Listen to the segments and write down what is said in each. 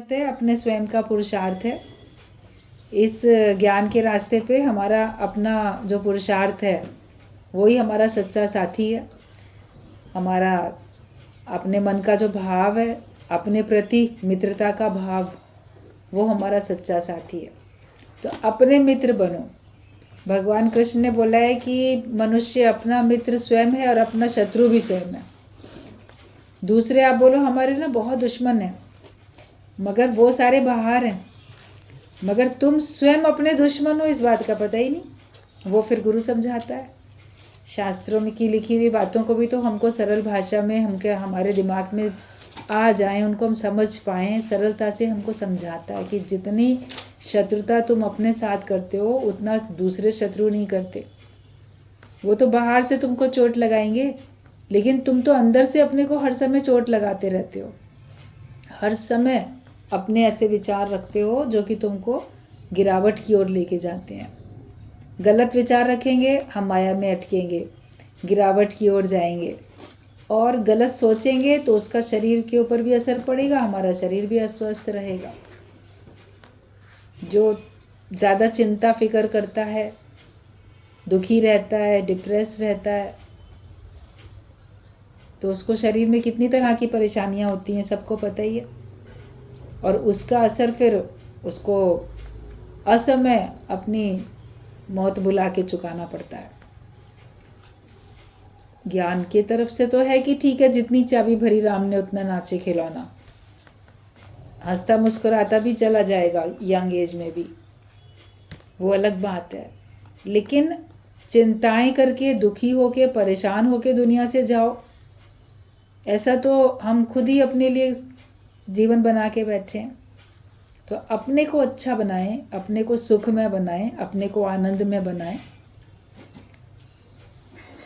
है अपने स्वयं का पुरुषार्थ है। इस ज्ञान के रास्ते पे हमारा अपना जो पुरुषार्थ है वही हमारा सच्चा साथी है। हमारा अपने मन का जो भाव है, अपने प्रति मित्रता का भाव, वो हमारा सच्चा साथी है। तो अपने मित्र बनो। भगवान कृष्ण ने बोला है कि मनुष्य अपना मित्र स्वयं है और अपना शत्रु भी स्वयं है। दूसरे आप बोलो हमारे ना बहुत दुश्मन हैं, मगर वो सारे बाहर हैं, मगर तुम स्वयं अपने दुश्मन हो इस बात का पता ही नहीं। वो फिर गुरु समझाता है। शास्त्रों में की लिखी हुई बातों को भी तो हमको सरल भाषा में हमारे दिमाग में आ जाएं, उनको हम समझ पाएँ, सरलता से हमको समझाता है कि जितनी शत्रुता तुम अपने साथ करते हो उतना दूसरे शत्रु नहीं करते। वो तो बाहर से तुमको चोट लगाएंगे, लेकिन तुम तो अंदर से अपने को हर समय चोट लगाते रहते हो। हर समय अपने ऐसे विचार रखते हो जो कि तुमको गिरावट की ओर लेके जाते हैं। गलत विचार रखेंगे, हम माया में अटकेंगे, गिरावट की ओर जाएंगे। और गलत सोचेंगे तो उसका शरीर के ऊपर भी असर पड़ेगा, हमारा शरीर भी अस्वस्थ रहेगा। जो ज़्यादा चिंता फिक्र करता है, दुखी रहता है, डिप्रेस रहता है, तो उसको शरीर में कितनी तरह की परेशानियां होती हैं, सबको पता ही है। और उसका असर फिर उसको असमय अपनी मौत बुला के चुकाना पड़ता है। ज्ञान की तरफ से तो है कि ठीक है, जितनी चाबी भरी राम ने उतना नाचे खिलौना, हंसता मुस्कुराता भी चला जाएगा यंग एज में भी, वो अलग बात है। लेकिन चिंताएं करके, दुखी होके, परेशान होके दुनिया से जाओ, ऐसा तो हम खुद ही अपने लिए जीवन बना के बैठे हैं। तो अपने को अच्छा बनाएं, अपने को सुख में बनाएं, अपने को आनंद में बनाएं।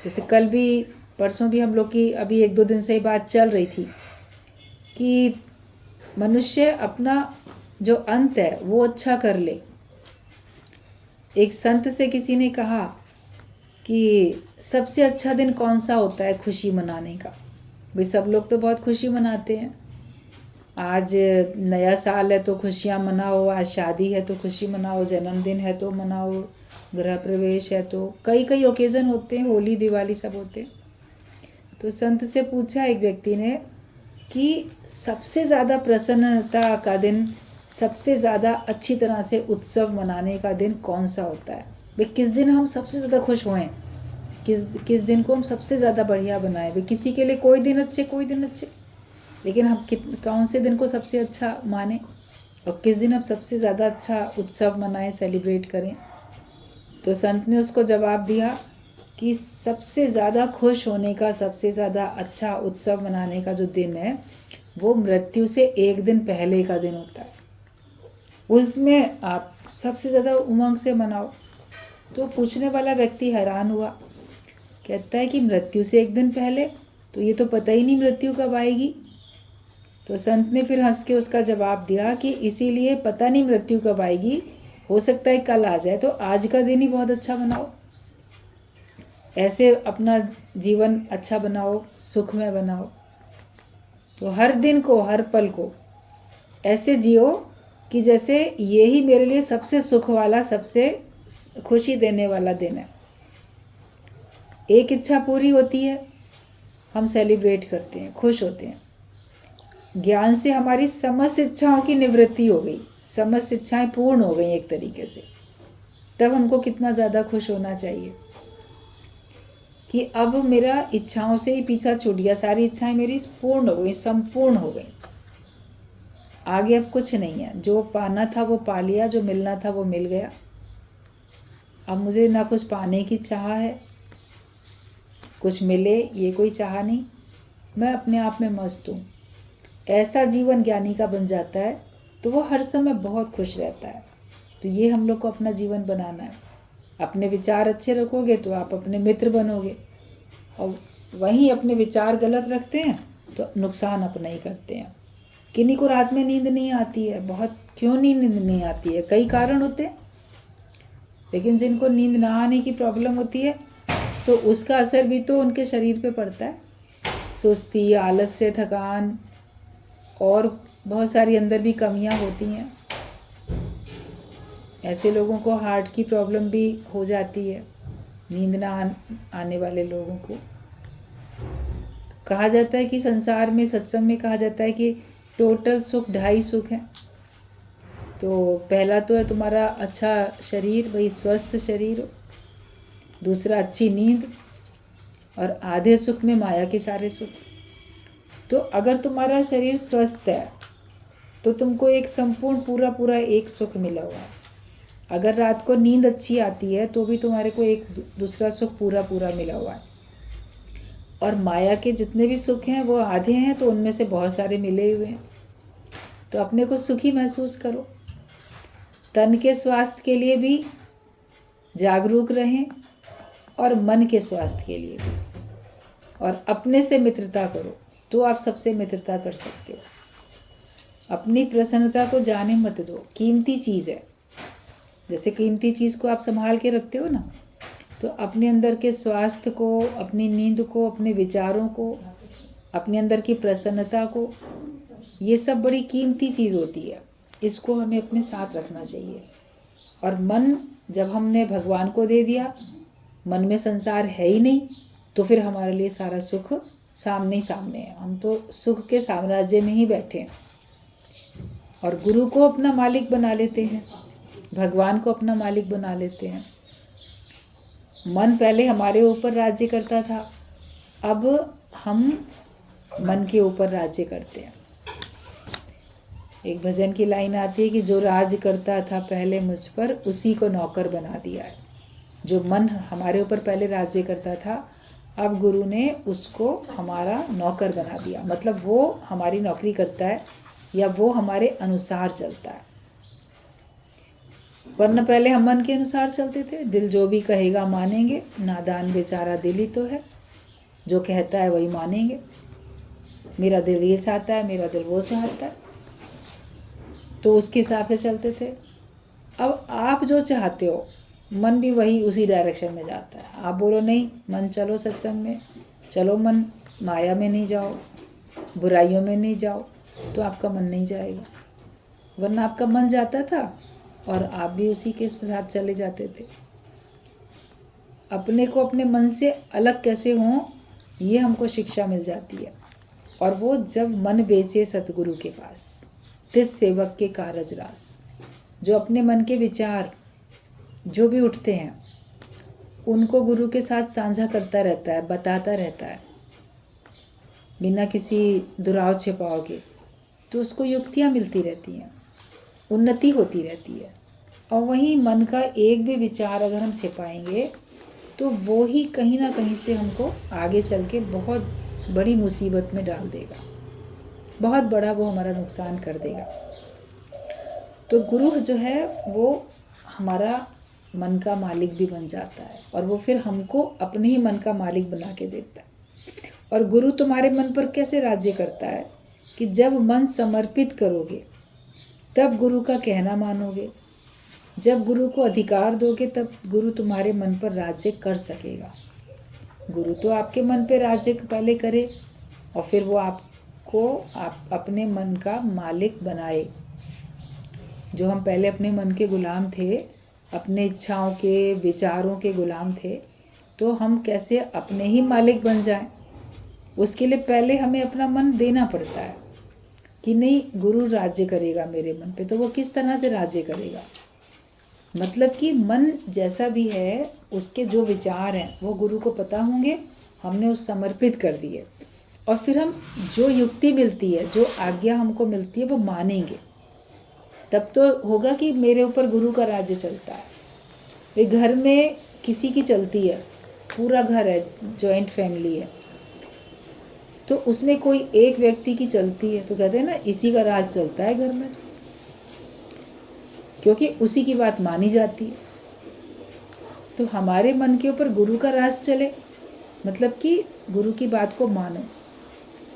जैसे कल भी, परसों भी हम लोग की अभी 1-2 दिन से ही बात चल रही थी कि मनुष्य अपना जो अंत है वो अच्छा कर ले। एक संत से किसी ने कहा कि सबसे अच्छा दिन कौन सा होता है खुशी मनाने का। भाई सब लोग तो बहुत खुशी मनाते हैं, आज नया साल है तो खुशियाँ मनाओ, आज शादी है तो खुशी मनाओ, जन्मदिन है तो मनाओ, गृह प्रवेश है तो कई ओकेज़न होते हैं, होली दिवाली सब होते हैं। तो संत से पूछा एक व्यक्ति ने कि सबसे ज़्यादा प्रसन्नता का दिन, सबसे ज़्यादा अच्छी तरह से उत्सव मनाने का दिन कौन सा होता है। भाई किस दिन हम सबसे ज़्यादा खुश होएं, किस दिन को हम सबसे ज़्यादा बढ़िया बनाएं। भाई किसी के लिए कोई दिन अच्छे, लेकिन हम कौन से दिन को सबसे अच्छा माने और किस दिन हम सबसे ज़्यादा अच्छा उत्सव मनाएं, सेलिब्रेट करें। तो संत ने उसको जवाब दिया कि सबसे ज़्यादा खुश होने का, सबसे ज़्यादा अच्छा उत्सव मनाने का जो दिन है वो मृत्यु से 1 दिन पहले का दिन होता है। उसमें आप सबसे ज़्यादा उमंग से मनाओ। तो पूछने वाला व्यक्ति हैरान हुआ, कहता है कि मृत्यु से 1 दिन पहले, तो ये तो पता ही नहीं मृत्यु कब आएगी। तो संत ने फिर हंस के उसका जवाब दिया कि इसीलिए पता नहीं मृत्यु कब आएगी, हो सकता है कल आ जाए, तो आज का दिन ही बहुत अच्छा बनाओ। ऐसे अपना जीवन अच्छा बनाओ, सुखमय बनाओ। तो हर दिन को, हर पल को ऐसे जियो कि जैसे ये ही मेरे लिए सबसे सुख वाला, सबसे खुशी देने वाला दिन है। एक इच्छा पूरी होती है, हम सेलिब्रेट करते हैं, खुश होते हैं। ज्ञान से हमारी समस्त इच्छाओं की निवृत्ति हो गई, समस्त इच्छाएं पूर्ण हो गई एक तरीके से। तब हमको कितना ज़्यादा खुश होना चाहिए कि अब मेरा इच्छाओं से ही पीछा छूट गया, सारी इच्छाएं मेरी पूर्ण हो गई, संपूर्ण हो गई। आगे अब कुछ नहीं है, जो पाना था वो पा लिया, जो मिलना था वो मिल गया। अब मुझे ना कुछ पाने की चाह है, कुछ मिले ये कोई चाह नहीं, मैं अपने आप में मस्त हूँ। ऐसा जीवन ज्ञानी का बन जाता है तो वो हर समय बहुत खुश रहता है। तो ये हम लोग को अपना जीवन बनाना है। अपने विचार अच्छे रखोगे तो आप अपने मित्र बनोगे, और वहीं अपने विचार गलत रखते हैं तो नुकसान अपना ही करते हैं। किन्हीं को रात में नींद नहीं आती है, बहुत क्यों नींद नहीं आती है, कई कारण होते हैं। लेकिन जिनको नींद ना आने की प्रॉब्लम होती है तो उसका असर भी तो उनके शरीर पे पड़ता है। सुस्ती, आलस्य, थकान और बहुत सारी अंदर भी कमियां होती हैं। ऐसे लोगों को हार्ट की प्रॉब्लम भी हो जाती है, नींद ना आने वाले लोगों को। कहा जाता है कि संसार में, सत्संग में कहा जाता है कि टोटल सुख 2.5 सुख हैं। तो पहला तो है तुम्हारा अच्छा शरीर, भाई स्वस्थ शरीर हो। दूसरा अच्छी नींद, और आधे सुख में माया के सारे सुख। तो अगर तुम्हारा शरीर स्वस्थ है तो तुमको एक संपूर्ण पूरा पूरा एक सुख मिला हुआ है। अगर रात को नींद अच्छी आती है तो भी तुम्हारे को एक दूसरा सुख पूरा पूरा मिला हुआ है। और माया के जितने भी सुख हैं वो आधे हैं, तो उनमें से बहुत सारे मिले हुए हैं। तो अपने को सुखी महसूस करो। तन के स्वास्थ्य के लिए भी जागरूक रहें और मन के स्वास्थ्य के लिए भी। और अपने से मित्रता करो तो आप सबसे मित्रता कर सकते हो। अपनी प्रसन्नता को जाने मत दो, कीमती चीज़ है। जैसे कीमती चीज़ को आप संभाल के रखते हो ना, तो अपने अंदर के स्वास्थ्य को, अपनी नींद को, अपने विचारों को, अपने अंदर की प्रसन्नता को, ये सब बड़ी कीमती चीज़ होती है। इसको हमें अपने साथ रखना चाहिए। और मन जब हमने भगवान को दे दिया, मन में संसार है ही नहीं, तो फिर हमारे लिए सारा सुख सामने ही सामने है। हम तो सुख के साम्राज्य में ही बैठे हैं। और गुरु को अपना मालिक बना लेते हैं, भगवान को अपना मालिक बना लेते हैं। मन पहले हमारे ऊपर राज्य करता था, अब हम मन के ऊपर राज्य करते हैं। एक भजन की लाइन आती है कि जो राज करता था पहले मुझ पर, उसी को नौकर बना दिया है। जो मन हमारे ऊपर पहले राज्य करता था, अब गुरु ने उसको हमारा नौकर बना दिया। मतलब वो हमारी नौकरी करता है या वो हमारे अनुसार चलता है। वरना पहले हम मन के अनुसार चलते थे। दिल जो भी कहेगा मानेंगे, नादान बेचारा दिल ही तो है, जो कहता है वही मानेंगे। मेरा दिल ये चाहता है, मेरा दिल वो चाहता है, तो उसके हिसाब से चलते थे। अब आप जो चाहते हो, मन भी वही उसी डायरेक्शन में जाता है। आप बोलो नहीं मन चलो सत्संग में, चलो मन माया में नहीं जाओ, बुराइयों में नहीं जाओ, तो आपका मन नहीं जाएगा। वरना आपका मन जाता था और आप भी उसी के साथ चले जाते थे। अपने को अपने मन से अलग कैसे हों, ये हमको शिक्षा मिल जाती है। और वो जब मन बेचे सतगुरु के पास, तिस सेवक के कारज रास। जो अपने मन के विचार जो भी उठते हैं, उनको गुरु के साथ साझा करता रहता है, बताता रहता है, बिना किसी दुराव छिपाव के, तो उसको युक्तियाँ मिलती रहती हैं, उन्नति होती रहती है। और वहीं मन का एक भी विचार अगर हम छिपाएंगे, तो वो ही कहीं ना कहीं से हमको आगे चल के बहुत बड़ी मुसीबत में डाल देगा, बहुत बड़ा वो हमारा नुकसान कर देगा। तो गुरु जो है वो हमारा मन का मालिक भी बन जाता है, और वो फिर हमको अपने ही मन का मालिक बना के देता है। और गुरु तुम्हारे मन पर कैसे राज्य करता है कि जब मन समर्पित करोगे तब गुरु का कहना मानोगे, जब गुरु को अधिकार दोगे तब गुरु तुम्हारे मन पर राज्य कर सकेगा। गुरु तो आपके मन पे राज्य पहले करे, और फिर वो आपको अपने मन का मालिक बनाए। जो हम पहले अपने मन के गुलाम थे, अपने इच्छाओं के, विचारों के गुलाम थे, तो हम कैसे अपने ही मालिक बन जाएं। उसके लिए पहले हमें अपना मन देना पड़ता है कि नहीं, गुरु राज्य करेगा मेरे मन पे। तो वो किस तरह से राज्य करेगा, मतलब कि मन जैसा भी है, उसके जो विचार हैं वो गुरु को पता होंगे, हमने उस समर्पित कर दिए, और फिर हम जो युक्ति मिलती है, जो आज्ञा हमको मिलती है, वो मानेंगे। तब तो होगा कि मेरे ऊपर गुरु का राज्य चलता है। वे घर में किसी की चलती है, पूरा घर है, जॉइंट फैमिली है, तो उसमें कोई एक व्यक्ति की चलती है, तो कहते हैं ना इसी का राज चलता है घर में, क्योंकि उसी की बात मानी जाती है। तो हमारे मन के ऊपर गुरु का राज चले, मतलब कि गुरु की बात को मानो,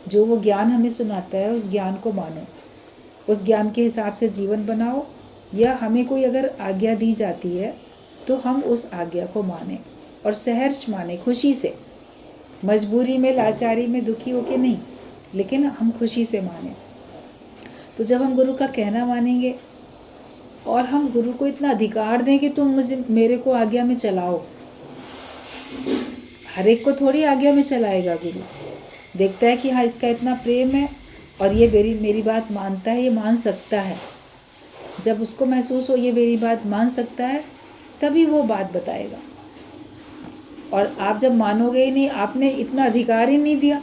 जो वो ज्ञान हमें सुनाता है उस ज्ञान को मानो, उस ज्ञान के हिसाब से जीवन बनाओ। या हमें कोई अगर आज्ञा दी जाती है तो हम उस आज्ञा को माने, और सहर्ष माने, खुशी से, मजबूरी में, लाचारी में, दुखी होके नहीं, लेकिन हम खुशी से माने। तो जब हम गुरु का कहना मानेंगे और हम गुरु को इतना अधिकार दें कि तुम मेरे को आज्ञा में चलाओ, हर एक को थोड़ी आज्ञा में चलाएगा गुरु। देखता है कि हाँ इसका इतना प्रेम है और ये मेरी बात मानता है, ये मान सकता है। जब उसको महसूस हो ये मेरी बात मान सकता है, तभी वो बात बताएगा। और आप जब मानोगे ही नहीं, आपने इतना अधिकार ही नहीं दिया,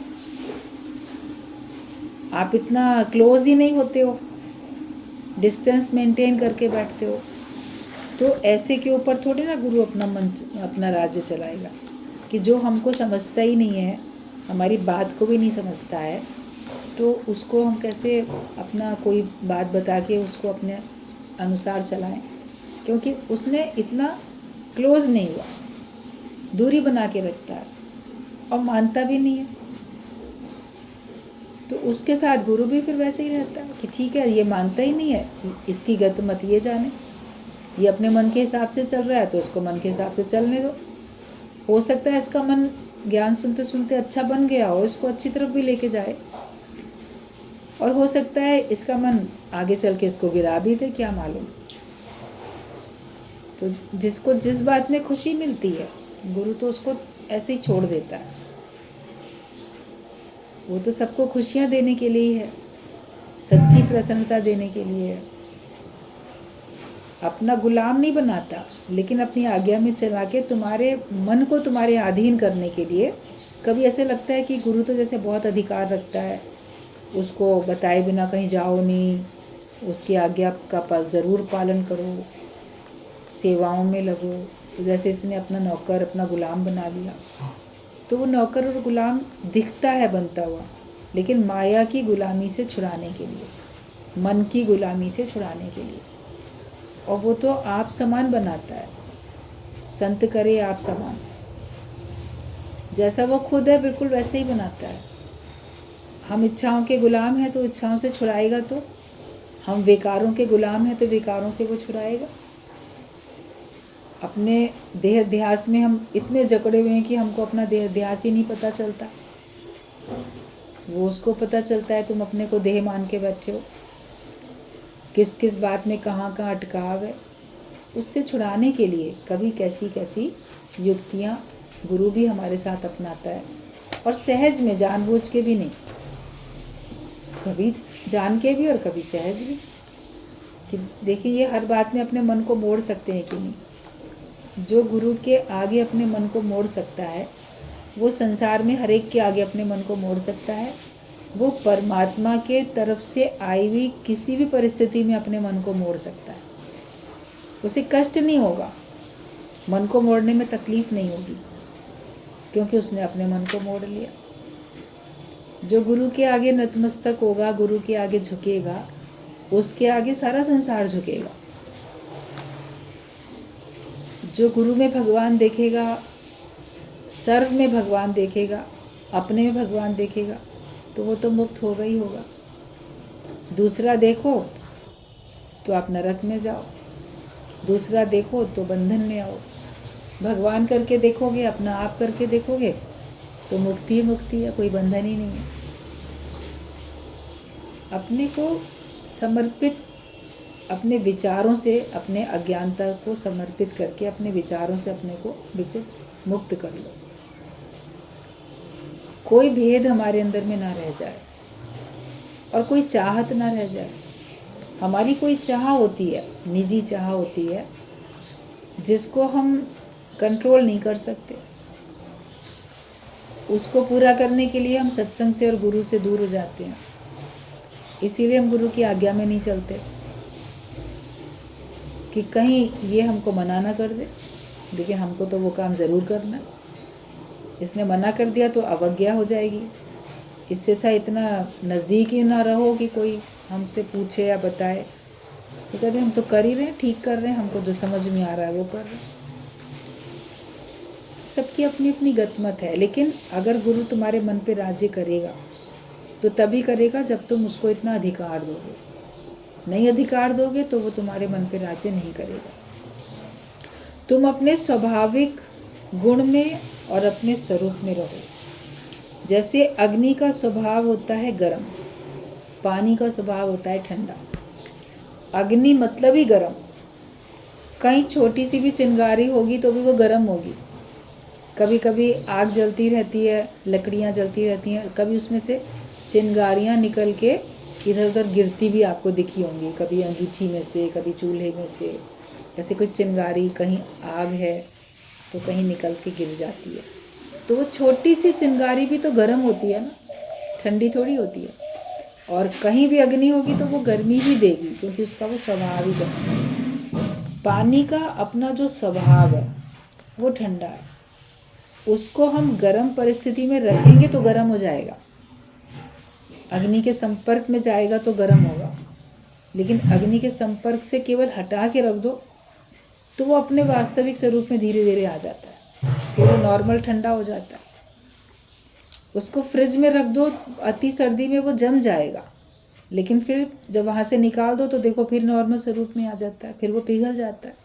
आप इतना क्लोज ही नहीं होते हो, डिस्टेंस मेंटेन करके बैठते हो, तो ऐसे के ऊपर थोड़ी ना गुरु अपना राज्य चलाएगा। कि जो हमको समझता ही नहीं है, हमारी बात को भी नहीं समझता है, तो उसको हम कैसे अपना कोई बात बता के उसको अपने अनुसार चलाएं? क्योंकि उसने इतना क्लोज नहीं हुआ, दूरी बना के रखता है और मानता भी नहीं है। तो उसके साथ गुरु भी फिर वैसे ही रहता है कि ठीक है, ये मानता ही नहीं है, इसकी गत मत ये जाने, ये अपने मन के हिसाब से चल रहा है तो उसको मन के हिसाब से चलने दो। हो सकता है इसका मन ज्ञान सुनते सुनते अच्छा बन गया हो, इसको अच्छी तरफ भी लेके जाए, और हो सकता है इसका मन आगे चल के इसको गिरा भी दे, क्या मालूम। तो जिसको जिस बात में खुशी मिलती है, गुरु तो उसको ऐसे ही छोड़ देता है। वो तो सबको खुशियाँ देने के लिए ही है, सच्ची प्रसन्नता देने के लिए है। अपना गुलाम नहीं बनाता, लेकिन अपनी आज्ञा में चला के तुम्हारे मन को तुम्हारे अधीन करने के लिए। कभी ऐसे लगता है कि गुरु तो जैसे बहुत अधिकार रखता है, उसको बताए बिना कहीं जाओ नहीं, उसकी आज्ञा का ज़रूर पालन करो, सेवाओं में लगो। तो जैसे इसने अपना नौकर अपना गुलाम बना लिया, तो वो नौकर और गुलाम दिखता है बनता हुआ, लेकिन माया की गुलामी से छुड़ाने के लिए, मन की गुलामी से छुड़ाने के लिए। और वो तो आप समान बनाता है, संत करे आप समान, जैसा वो खुद है बिल्कुल वैसे ही बनाता है। हम इच्छाओं के गुलाम हैं तो इच्छाओं से छुड़ाएगा, तो हम विकारों के गुलाम हैं तो विकारों से वो छुड़ाएगा। अपने देह अध्यास में हम इतने जकड़े हुए हैं कि हमको अपना देह अध्यास ही नहीं पता चलता, वो उसको पता चलता है। तुम अपने को देह मान के बैठे हो, किस किस बात में कहाँ कहाँ अटकाव है। उससे छुड़ाने के लिए कभी कैसी कैसी युक्तियाँ गुरु भी हमारे साथ अपनाता है, और सहज में, जानबूझ के भी नहीं, कभी जान के भी और कभी सहज भी। कि देखिए ये हर बात में अपने मन को मोड़ सकते हैं कि नहीं। जो गुरु के आगे अपने मन को मोड़ सकता है, वो संसार में हर एक के आगे अपने मन को मोड़ सकता है। वो परमात्मा के तरफ से आई हुई किसी भी परिस्थिति में अपने मन को मोड़ सकता है। उसे कष्ट नहीं होगा, मन को मोड़ने में तकलीफ नहीं होगी, क्योंकि उसने अपने मन को मोड़ लिया। जो गुरु के आगे नतमस्तक होगा, गुरु के आगे झुकेगा, उसके आगे सारा संसार झुकेगा। जो गुरु में भगवान देखेगा, सर्व में भगवान देखेगा, अपने में भगवान देखेगा, तो वो तो मुक्त होगा ही होगा। दूसरा देखो तो आप नरक में जाओ, दूसरा देखो तो बंधन में आओ। भगवान करके देखोगे, अपना आप करके देखोगे, तो मुक्ति ही मुक्ति है, कोई बंधन ही नहीं है। अपने को समर्पित, अपने विचारों से, अपने अज्ञानता को समर्पित करके अपने विचारों से अपने को बिल्कुल मुक्त कर लो। कोई भेद हमारे अंदर में ना रह जाए और कोई चाहत ना रह जाए। हमारी कोई चाह होती है, निजी चाह होती है, जिसको हम कंट्रोल नहीं कर सकते। उसको पूरा करने के लिए हम सत्संग से और गुरु से दूर हो जाते हैं, इसीलिए हम गुरु की आज्ञा में नहीं चलते कि कहीं ये हमको मना ना कर दे। लेकिन हमको तो वो काम ज़रूर करना है, इसने मना कर दिया तो अवज्ञा हो जाएगी। इससे अच्छा इतना नज़दीक ही ना रहो कि कोई हमसे पूछे या बताए। तो कहते हम तो कर ही रहे हैं, ठीक कर रहे हैं, हमको जो समझ में आ रहा है वो कर रहे हैं। सबकी अपनी अपनी गतमत है, लेकिन अगर गुरु तुम्हारे मन पे राज्य करेगा तो तभी करेगा जब तुम उसको इतना अधिकार दोगे। नहीं अधिकार दोगे तो वो तुम्हारे मन पे राज्य नहीं करेगा। तुम अपने स्वाभाविक गुण में और अपने स्वरूप में रहो। जैसे अग्नि का स्वभाव होता है गर्म, पानी का स्वभाव होता है ठंडा। अग्नि मतलब ही गर्म। कहीं छोटी सी भी चिंगारी होगी तो भी वो गर्म होगी। कभी कभी आग जलती रहती है, लकड़ियाँ जलती रहती हैं, कभी उसमें से चिंगारियाँ निकल के इधर उधर गिरती भी आपको दिखी होंगी, कभी अंगीठी में से, कभी चूल्हे में से। ऐसे कोई चिंगारी, कहीं आग है तो कहीं निकल के गिर जाती है। तो वो छोटी सी चिंगारी भी तो गर्म होती है ना, ठंडी थोड़ी होती है। और कहीं भी अग्नि होगी तो वो गर्मी ही देगी, क्योंकि उसका वो स्वभाव ही गर्म है। पानी का अपना जो स्वभाव है वो ठंडा है। उसको हम गर्म परिस्थिति में रखेंगे तो गर्म हो जाएगा। अग्नि के संपर्क में जाएगा तो गर्म होगा, लेकिन अग्नि के संपर्क से केवल हटा के रख दो तो वो अपने वास्तविक स्वरूप में धीरे धीरे आ जाता है, फिर वो नॉर्मल ठंडा हो जाता है। उसको फ्रिज में रख दो, अति सर्दी में वो जम जाएगा, लेकिन फिर जब वहाँ से निकाल दो तो देखो फिर नॉर्मल स्वरूप में आ जाता है, फिर वो पिघल जाता है,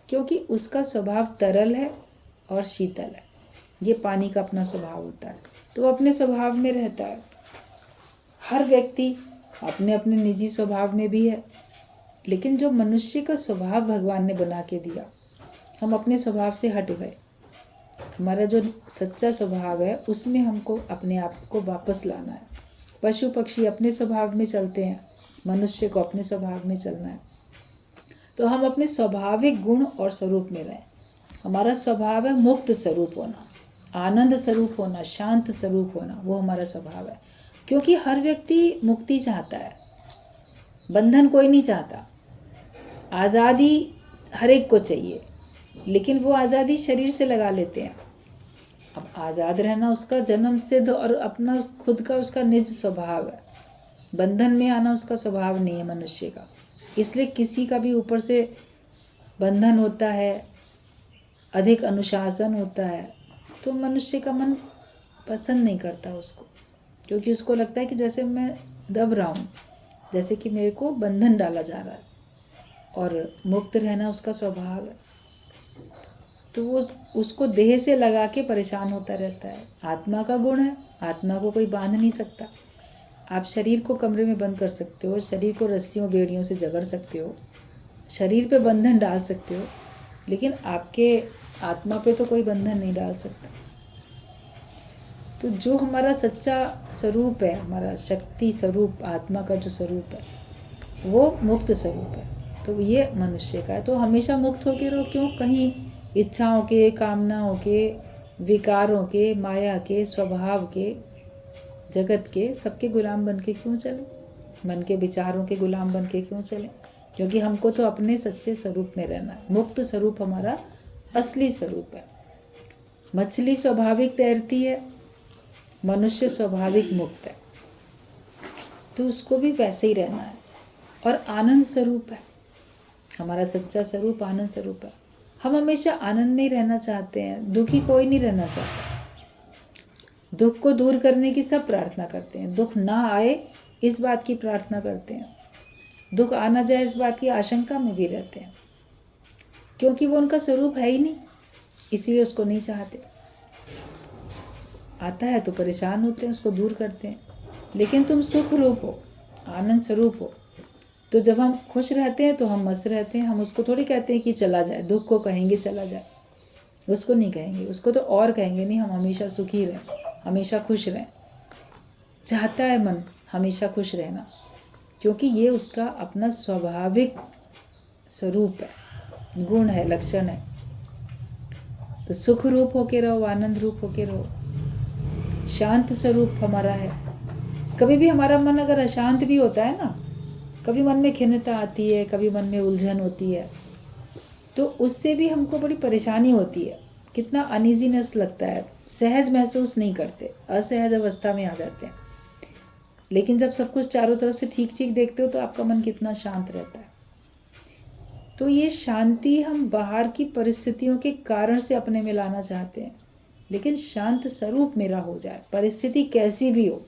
क्योंकि उसका स्वभाव तरल है और शीतल है। ये पानी का अपना स्वभाव होता है, तो वो अपने स्वभाव में रहता है। हर व्यक्ति अपने अपने निजी स्वभाव में भी है, लेकिन जो मनुष्य का स्वभाव भगवान ने बना के दिया, हम अपने स्वभाव से हट गए। हमारा जो सच्चा स्वभाव है उसमें हमको अपने आप को वापस लाना है। पशु पक्षी अपने स्वभाव में चलते हैं, मनुष्य को अपने स्वभाव में चलना है। तो हम अपने स्वाभाविक गुण और स्वरूप में रहें। हमारा स्वभाव है मुक्त स्वरूप होना, आनंद स्वरूप होना, शांत स्वरूप होना, वो हमारा स्वभाव है। क्योंकि हर व्यक्ति मुक्ति चाहता है, बंधन कोई नहीं चाहता। आज़ादी हर एक को चाहिए, लेकिन वो आज़ादी शरीर से लगा लेते हैं। अब आज़ाद रहना उसका जन्म सिद्ध और अपना खुद का उसका निज स्वभाव है। बंधन में आना उसका स्वभाव नहीं है मनुष्य का। इसलिए किसी का भी ऊपर से बंधन होता है, अधिक अनुशासन होता है, तो मनुष्य का मन पसंद नहीं करता उसको, क्योंकि उसको लगता है कि जैसे मैं दब रहा हूँ, जैसे कि मेरे को बंधन डाला जा रहा है। और मुक्त रहना उसका स्वभाव है, तो वो उसको देह से लगा के परेशान होता रहता है। आत्मा का गुण है, आत्मा को कोई बांध नहीं सकता। आप शरीर को कमरे में बंद कर सकते हो, शरीर को रस्सियों बेड़ियों से जकड़ सकते हो, शरीर पे बंधन डाल सकते हो, लेकिन आपके आत्मा पे तो कोई बंधन नहीं डाल सकता। तो जो हमारा सच्चा स्वरूप है, हमारा शक्ति स्वरूप, आत्मा का जो स्वरूप है, वो मुक्त स्वरूप है। तो ये मनुष्य का है, तो हमेशा मुक्त होके रहो। क्यों? कहीं इच्छाओं के, कामनाओं के, विकारों के, माया के, स्वभाव के, जगत के, सबके गुलाम बन के क्यों चले? मन के विचारों के गुलाम बन के क्यों चले? क्योंकि हमको तो अपने सच्चे स्वरूप में रहना है। मुक्त स्वरूप हमारा असली स्वरूप है। मछली स्वाभाविक तैरती है, मनुष्य स्वाभाविक मुक्त है, तो उसको भी वैसे ही रहना है। और आनंद स्वरूप है हमारा सच्चा स्वरूप, आनंद स्वरूप है। हम हमेशा आनंद में ही रहना चाहते हैं, दुखी कोई नहीं रहना चाहता। दुख को दूर करने की सब प्रार्थना करते हैं, दुख ना आए इस बात की प्रार्थना करते हैं, दुख आना जाए इस बात की आशंका में भी रहते हैं, क्योंकि वो उनका स्वरूप है ही नहीं, इसीलिए उसको नहीं चाहते। आता है तो परेशान होते हैं, उसको दूर करते हैं। लेकिन तुम सुख रूप हो, आनंद स्वरूप हो, तो जब हम खुश रहते हैं तो हम मस्त रहते हैं। हम उसको थोड़ी कहते हैं कि चला जाए, दुख को कहेंगे चला जाए, उसको नहीं कहेंगे, उसको तो और कहेंगे नहीं, हम हमेशा सुखी रहें, हमेशा खुश रहें। चाहता है मन हमेशा खुश रहना, क्योंकि ये उसका अपना स्वाभाविक स्वरूप है, गुण है, लक्षण है। तो सुख रूप होके रहो, आनंद रूप होके रहो, शांत स्वरूप हमारा है। कभी भी हमारा मन अगर अशांत भी होता है ना, कभी मन में खिन्नता आती है, कभी मन में उलझन होती है, तो उससे भी हमको बड़ी परेशानी होती है, कितना अनईजीनेस लगता है, सहज महसूस नहीं करते, असहज अवस्था में आ जाते हैं। लेकिन जब सब कुछ चारों तरफ से ठीक ठीक देखते हो तो आपका मन कितना शांत रहता है। तो ये शांति हम बाहर की परिस्थितियों के कारण से अपने में लाना चाहते हैं, लेकिन शांत स्वरूप मेरा हो जाए, परिस्थिति कैसी भी हो,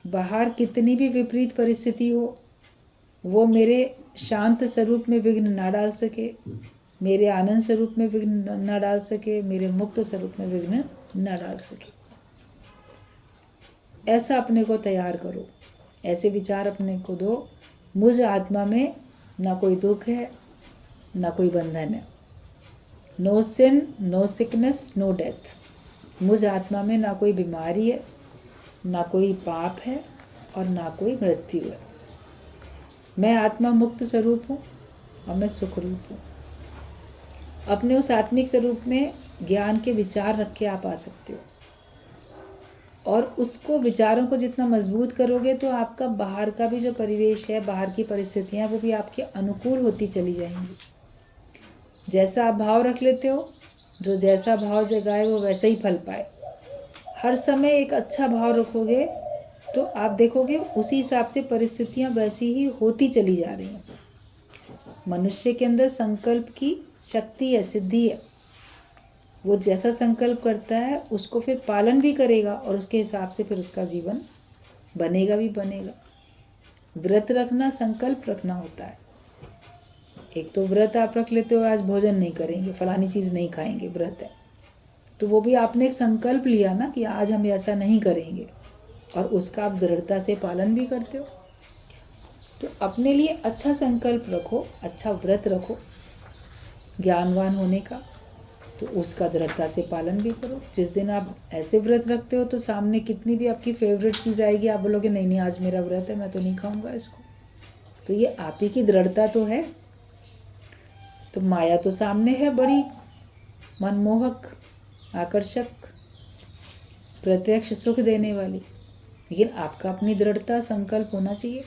बाहर कितनी भी विपरीत परिस्थिति हो, वो मेरे शांत स्वरूप में विघ्न ना डाल सके, मेरे आनंद स्वरूप में विघ्न ना डाल सके, मेरे मुक्त स्वरूप में विघ्न ना डाल सके। ऐसा अपने को तैयार करो ऐसे विचार अपने को दो, मुझ आत्मा में ना कोई दुख है, ना कोई बंधन है। No sin, no sickness, no death. मुझ आत्मा में ना कोई बीमारी है, ना कोई पाप है और ना कोई मृत्यु है। मैं आत्मा मुक्त स्वरूप हूँ और मैं सुख रूप हूँ। अपने उस आत्मिक स्वरूप में ज्ञान के विचार रख के आप आ सकते हो, और उसको विचारों को जितना मजबूत करोगे तो आपका बाहर का भी जो परिवेश है, बाहर की परिस्थितियाँ, वो भी आपके अनुकूल होती चली जाएंगी। जैसा आप भाव रख लेते हो, जो जैसा भाव जगाए वो वैसे ही फल पाए। हर समय एक अच्छा भाव रखोगे तो आप देखोगे उसी हिसाब से परिस्थितियाँ वैसी ही होती चली जा रही हैं। मनुष्य के अंदर संकल्प की शक्ति है, सिद्धि है। वो जैसा संकल्प करता है उसको फिर पालन भी करेगा और उसके हिसाब से फिर उसका जीवन बनेगा भी बनेगा। व्रत रखना संकल्प रखना होता है। एक तो व्रत आप रख लेते हो, आज भोजन नहीं करेंगे, फलानी चीज़ नहीं खाएंगे, व्रत है, तो वो भी आपने एक संकल्प लिया ना कि आज हम ऐसा नहीं करेंगे, और उसका आप दृढ़ता से पालन भी करते हो। तो अपने लिए अच्छा संकल्प रखो, अच्छा व्रत रखो ज्ञानवान होने का, तो उसका दृढ़ता से पालन भी करो। जिस दिन आप ऐसे व्रत रखते हो तो सामने कितनी भी आपकी फेवरेट चीज़ आएगी, आप बोलोगे नहीं नहीं आज मेरा व्रत है, मैं तो नहीं खाऊंगा इसको। तो ये आप ही की दृढ़ता तो है। तो माया तो सामने है, बड़ी मनमोहक, आकर्षक, प्रत्यक्ष सुख देने वाली, लेकिन आपका अपनी दृढ़ता संकल्प होना चाहिए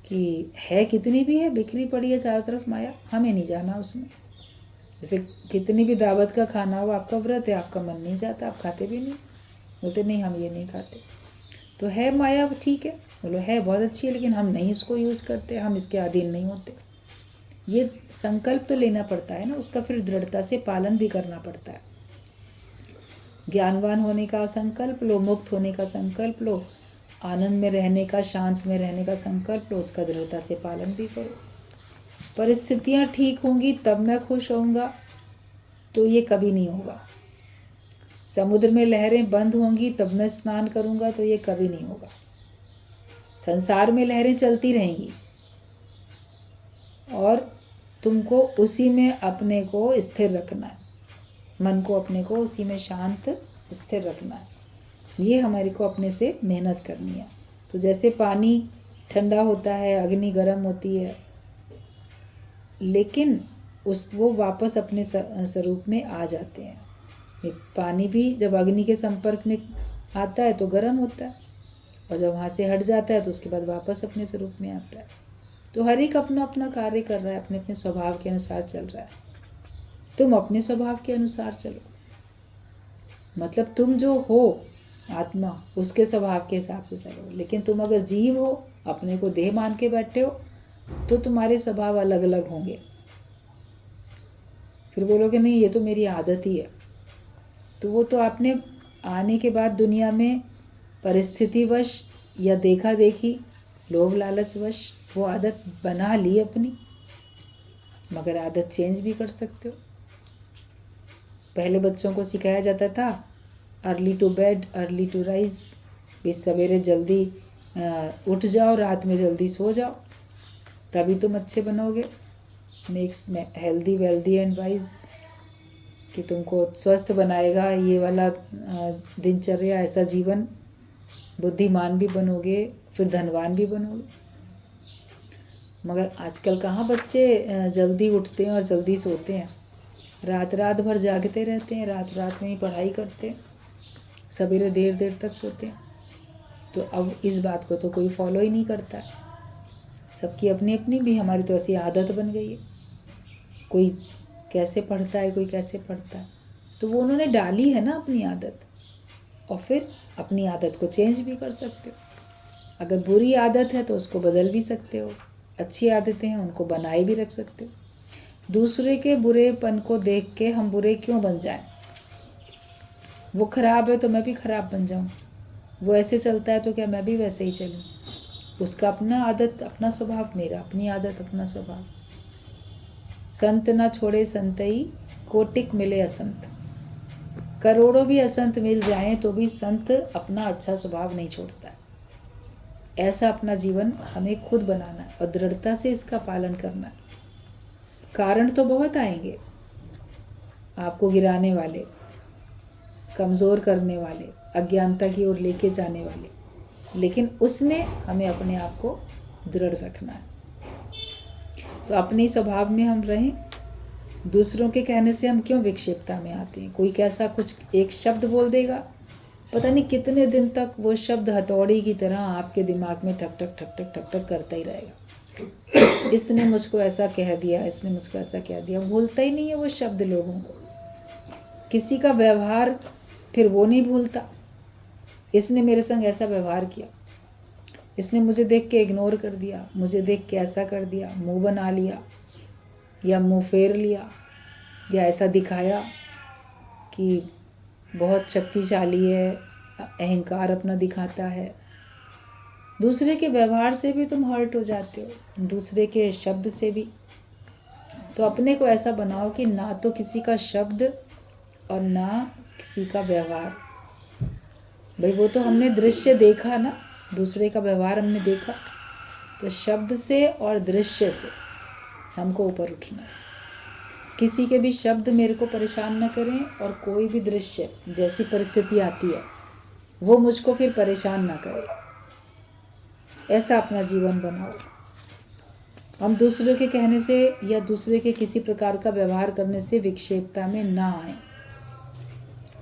कि है कितनी भी है, बिखरी पड़ी है चारों तरफ माया, हमें नहीं जाना उसमें। जैसे कितनी भी दावत का खाना हो, आपका व्रत है, आपका मन नहीं जाता, आप खाते भी नहीं, बोलते नहीं हम ये नहीं खाते। तो है माया, ठीक है, बोलो है बहुत अच्छी है, लेकिन हम नहीं उसको यूज़ करते, हम इसके अधीन नहीं होते। ये संकल्प तो लेना पड़ता है ना, उसका फिर दृढ़ता से पालन भी करना पड़ता है। ज्ञानवान होने का संकल्प लो, मुक्त होने का संकल्प लो, आनंद में रहने का, शांत में रहने का संकल्प लो, उसका दृढ़ता से पालन भी करो। परिस्थितियाँ ठीक होंगी तब मैं खुश होऊंगा, तो ये कभी नहीं होगा। समुद्र में लहरें बंद होंगी तब मैं स्नान करूंगा, तो ये कभी नहीं होगा। संसार में लहरें चलती रहेंगी और तुमको उसी में अपने को स्थिर रखना है, मन को अपने को उसी में शांत स्थिर रखना है। ये हमारे को अपने से मेहनत करनी है। तो जैसे पानी ठंडा होता है, अग्नि गर्म होती है, लेकिन वो वापस अपने स्वरूप में आ जाते हैं। ये पानी भी जब अग्नि के संपर्क में आता है तो गर्म होता है, और जब वहाँ से हट जाता है तो उसके बाद वापस अपने स्वरूप में आता है। तो हर एक अपना अपना कार्य कर रहा है, अपने अपने स्वभाव के अनुसार चल रहा है। तुम अपने स्वभाव के अनुसार चलो, मतलब तुम जो हो आत्मा, उसके स्वभाव के हिसाब से चलो। लेकिन तुम अगर जीव हो, अपने को देह मान के बैठे हो, तो तुम्हारे स्वभाव अलग अलग होंगे। फिर बोलोगे नहीं ये तो मेरी आदत ही है, तो वो तो आपने आने के बाद दुनिया में परिस्थितिवश या देखा देखी, लोभ लालचवश वो आदत बना ली अपनी, मगर आदत चेंज भी कर सकते हो। पहले बच्चों को सिखाया जाता था early to bed early to rise, भी सवेरे जल्दी उठ जाओ, रात में जल्दी सो जाओ, तभी तुम अच्छे बनोगे। Makes healthy wealthy and wise, कि तुमको स्वस्थ बनाएगा ये वाला दिनचर्या, ऐसा जीवन, बुद्धिमान भी बनोगे, फिर धनवान भी बनोगे। मगर आजकल कहाँ बच्चे जल्दी उठते हैं और जल्दी सोते हैं, रात रात भर जागते रहते हैं, रात रात में ही पढ़ाई करते हैं, सवेरे देर देर तक सोते हैं। तो अब इस बात को तो कोई फॉलो ही नहीं करता है, सबकी अपनी अपनी भी, हमारी तो ऐसी आदत बन गई है। कोई कैसे पढ़ता है, कोई कैसे पढ़ता है, तो वो उन्होंने डाली है ना अपनी आदत, और फिर अपनी आदत को चेंज भी कर सकते हो। अगर बुरी आदत है तो उसको बदल भी सकते हो, अच्छी आदतें हैं उनको बनाए भी रख सकते हो। दूसरे के बुरेपन को देख के हम बुरे क्यों बन जाएं? वो खराब है तो मैं भी खराब बन जाऊं, वो ऐसे चलता है तो क्या मैं भी वैसे ही चलूं? उसका अपना आदत अपना स्वभाव, मेरा अपनी आदत अपना स्वभाव। संत ना छोड़े संतई, कोटिक मिले असंत। करोड़ों भी असंत मिल जाएं तो भी संत अपना अच्छा स्वभाव नहीं छोड़ता है। ऐसा अपना जीवन हमें खुद बनाना है और दृढ़ता से इसका पालन करना है। कारण तो बहुत आएंगे, आपको गिराने वाले, कमज़ोर करने वाले, अज्ञानता की ओर लेके जाने वाले, लेकिन उसमें हमें अपने आप को दृढ़ रखना है। तो अपने स्वभाव में हम रहें। दूसरों के कहने से हम क्यों विक्षेपता में आते हैं? कोई कैसा कुछ एक शब्द बोल देगा, पता नहीं कितने दिन तक वो शब्द हथौड़ी की तरह आपके दिमाग में ठक ठक ठक ठक ठक ठक करता ही रहेगा। इसने मुझको ऐसा कह दिया, इसने मुझको ऐसा कह दिया। भूलता ही नहीं है वो शब्द लोगों को। किसी का व्यवहार फिर वो नहीं भूलता, इसने मेरे संग ऐसा व्यवहार किया, इसने मुझे देख के इग्नोर कर दिया, मुझे देख के ऐसा कर दिया, मुंह बना लिया या मुंह फेर लिया या ऐसा दिखाया कि बहुत शक्तिशाली है, अहंकार अपना दिखाता है। दूसरे के व्यवहार से भी तुम हर्ट हो जाते हो, दूसरे के शब्द से भी। तो अपने को ऐसा बनाओ कि ना तो किसी का शब्द और ना किसी का व्यवहार। भाई वो तो हमने दृश्य देखा ना, दूसरे का व्यवहार हमने देखा, तो शब्द से और दृश्य से हमको ऊपर उठना है। किसी के भी शब्द मेरे को परेशान न करें और कोई भी दृश्य, जैसी परिस्थिति आती है वो मुझको फिर परेशान ना करे। ऐसा अपना जीवन बनाओ। हम दूसरों के कहने से या दूसरे के किसी प्रकार का व्यवहार करने से विक्षेपता में ना आए।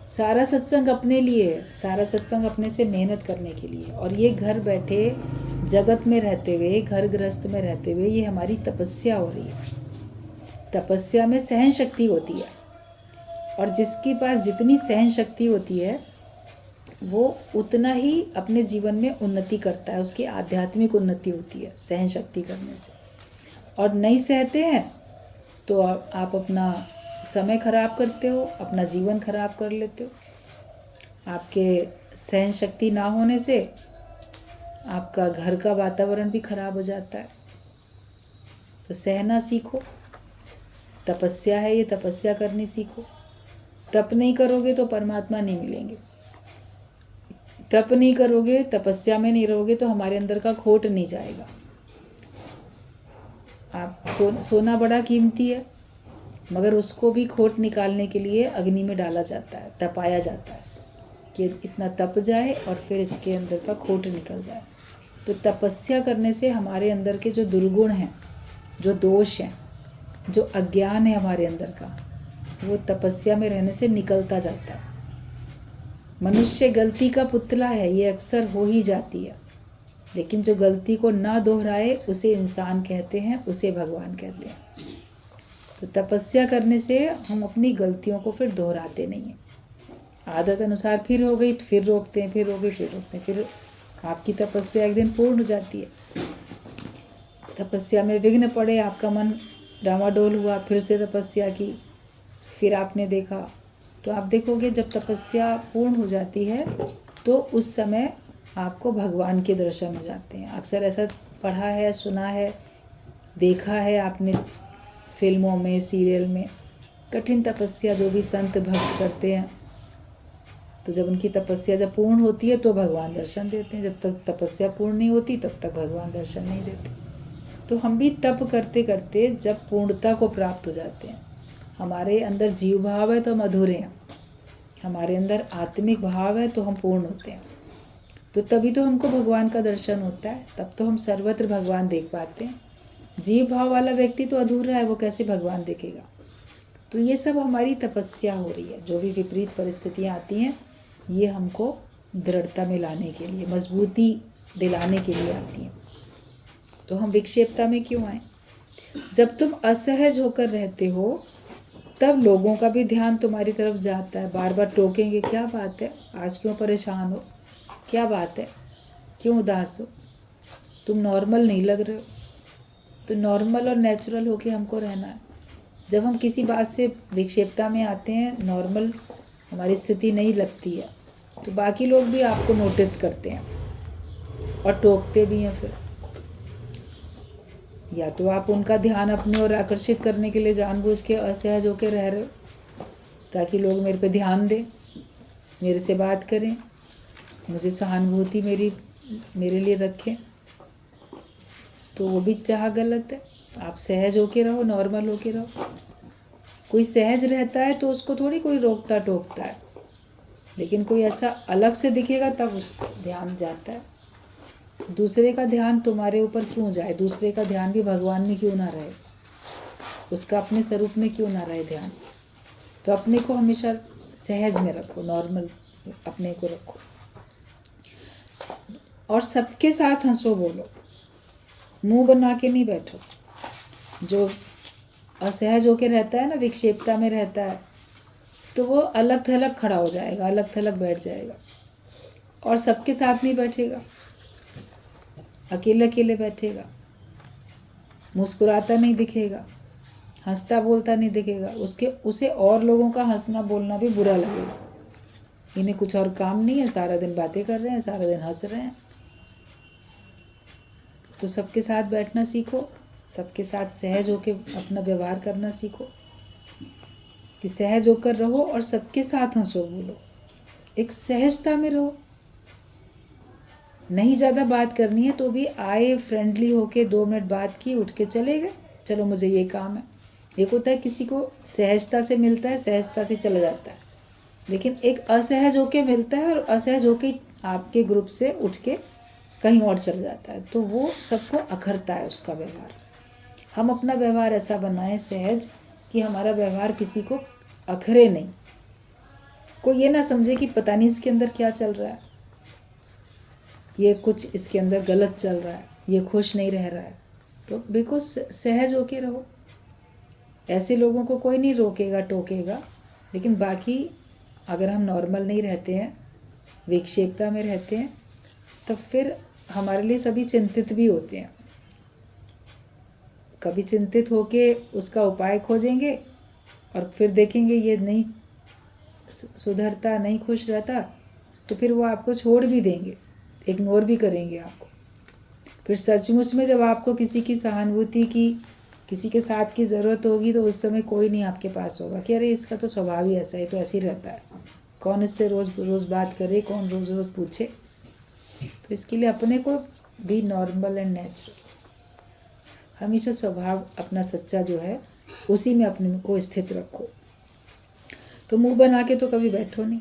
सारा सत्संग अपने लिए है, सारा सत्संग अपने से मेहनत करने के लिए। और ये घर बैठे जगत में रहते हुए, घर गृहस्थ में रहते हुए, ये हमारी तपस्या हो रही है। तपस्या में सहन शक्ति होती है, और जिसके पास जितनी सहन शक्ति होती है वो उतना ही अपने जीवन में उन्नति करता है, उसकी आध्यात्मिक उन्नति होती है सहन शक्ति करने से। और नहीं सहते हैं तो आप अपना समय खराब करते हो, अपना जीवन खराब कर लेते हो। आपके सहन शक्ति ना होने से आपका घर का वातावरण भी खराब हो जाता है। तो सहना सीखो, तपस्या है ये, तपस्या करनी सीखो। तप नहीं करोगे तो परमात्मा नहीं मिलेंगे। तप नहीं करोगे, तपस्या में नहीं रहोगे तो हमारे अंदर का खोट नहीं जाएगा। आप सोना बड़ा कीमती है, मगर उसको भी खोट निकालने के लिए अग्नि में डाला जाता है, तपाया जाता है कि इतना तप जाए और फिर इसके अंदर का खोट निकल जाए। तो तपस्या करने से हमारे अंदर के जो दुर्गुण हैं, जो दोष हैं, जो अज्ञान है हमारे अंदर का, वो तपस्या में रहने से निकलता जाता है। मनुष्य गलती का पुतला है, ये अक्सर हो ही जाती है, लेकिन जो गलती को ना दोहराए उसे इंसान कहते हैं, उसे भगवान कहते हैं। तो तपस्या करने से हम अपनी गलतियों को फिर दोहराते नहीं हैं। आदत अनुसार फिर हो गई तो फिर रोकते हैं, फिर हो गई फिर रोकते हैं, फिर आपकी तपस्या एक दिन पूर्ण हो जाती है। तपस्या में विघ्न पड़े, आपका मन डामाडोल हुआ, फिर से तपस्या की, फिर आपने देखा, तो आप देखोगे जब तपस्या पूर्ण हो जाती है तो उस समय आपको भगवान के दर्शन हो जाते हैं। अक्सर ऐसा पढ़ा है, सुना है, देखा है आपने फिल्मों में, सीरियल में। कठिन तपस्या जो भी संत भक्त करते हैं, तो जब उनकी तपस्या जब पूर्ण होती है तो भगवान दर्शन देते हैं। जब तक तपस्या पूर्ण नहीं होती तब तक भगवान दर्शन नहीं देते। तो हम भी तप करते करते जब पूर्णता को प्राप्त हो जाते हैं, हमारे अंदर जीव भाव है तो हम अधूरे हैं, हमारे अंदर आत्मिक भाव है तो हम पूर्ण होते हैं। तो तभी तो हमको भगवान का दर्शन होता है, तब तो हम सर्वत्र भगवान देख पाते हैं। जीव भाव वाला व्यक्ति तो अधूरा है, वो कैसे भगवान देखेगा? तो ये सब हमारी तपस्या हो रही है। जो भी विपरीत परिस्थितियाँ आती हैं ये हमको दृढ़ता में लाने के लिए, मजबूती दिलाने के लिए आती हैं। तो हम विक्षेपता में क्यों आए? जब तुम असहज होकर रहते हो तब लोगों का भी ध्यान तुम्हारी तरफ जाता है, बार बार टोकेंगे, क्या बात है, आज क्यों परेशान हो, क्या बात है, क्यों उदास हो, तुम नॉर्मल नहीं लग रहे हो। तो नॉर्मल और नेचुरल होके हमको रहना है। जब हम किसी बात से विक्षेपता में आते हैं, नॉर्मल हमारी स्थिति नहीं लगती है, तो बाकी लोग भी आपको नोटिस करते हैं और टोकते भी हैं। फिर या तो आप उनका ध्यान अपनी ओर आकर्षित करने के लिए जानबूझ के असहज होकर रह रहे हो ताकि लोग मेरे पे ध्यान दें, मेरे से बात करें, मुझे सहानुभूति मेरी मेरे लिए रखें, तो वो भी चाह गलत है। आप सहज होके रहो, नॉर्मल होके रहो। कोई सहज रहता है तो उसको थोड़ी कोई रोकता टोकता है, लेकिन कोई ऐसा अलग से दिखेगा तब उसको ध्यान जाता है। दूसरे का ध्यान तुम्हारे ऊपर क्यों जाए? दूसरे का ध्यान भी भगवान में क्यों ना रहे? उसका अपने स्वरूप में क्यों ना रहे ध्यान? तो अपने को हमेशा सहज में रखो, नॉर्मल अपने को रखो, और सबके साथ हंसो, बोलो, मुंह बना के नहीं बैठो। जो असहज होके रहता है ना, विक्षेपता में रहता है, तो वो अलग थलग खड़ा हो जाएगा, अलग थलग बैठ जाएगा, और सबके साथ नहीं बैठेगा, अकेले अकेले बैठेगा, मुस्कुराता नहीं दिखेगा, हंसता बोलता नहीं दिखेगा। उसे और लोगों का हंसना बोलना भी बुरा लगेगा। इन्हें कुछ और काम नहीं है, सारा दिन बातें कर रहे हैं, सारा दिन हंस रहे हैं। तो सबके साथ बैठना सीखो, सबके साथ सहज होकर अपना व्यवहार करना सीखो, कि सहज होकर रहो और सबके साथ हंसो, बोलो, एक सहजता में रहो। नहीं ज़्यादा बात करनी है तो भी आए, फ्रेंडली होके 2 मिनट बात की, उठ के चले गए, चलो मुझे ये काम है। एक होता है किसी को सहजता से मिलता है, सहजता से चला जाता है, लेकिन एक असहज होके मिलता है और असहज होके आपके ग्रुप से उठ के कहीं और चला जाता है, तो वो सबको अखरता है उसका व्यवहार। हम अपना व्यवहार ऐसा बनाएं सहज, कि हमारा व्यवहार किसी को अखरे नहीं, कोई ये ना समझे कि पता नहीं इसके अंदर क्या चल रहा है, ये कुछ इसके अंदर गलत चल रहा है, ये खुश नहीं रह रहा है। तो बिल्कुल सहज होके रहो। ऐसे लोगों को कोई नहीं रोकेगा टोकेगा, लेकिन बाकी अगर हम नॉर्मल नहीं रहते हैं, विक्षेपता में रहते हैं, तब फिर हमारे लिए सभी चिंतित भी होते हैं। कभी चिंतित होके उसका उपाय खोजेंगे और फिर देखेंगे ये नहीं सुधरता, नहीं खुश रहता, तो फिर वो आपको छोड़ भी देंगे, इग्नोर भी करेंगे आपको। फिर सचमुच में जब आपको किसी की सहानुभूति की, किसी के साथ की ज़रूरत होगी, तो उस समय कोई नहीं आपके पास होगा कि अरे इसका तो स्वभाव ही ऐसा है, तो ऐसे ही रहता है, कौन इससे रोज़ रोज़ बात करे, कौन रोज़ रोज़ पूछे। तो इसके लिए अपने को भी नॉर्मल एंड नेचुरल, हमेशा स्वभाव अपना सच्चा जो है उसी में अपने को स्थित रखो। तो मुंह बना के तो कभी बैठो नहीं,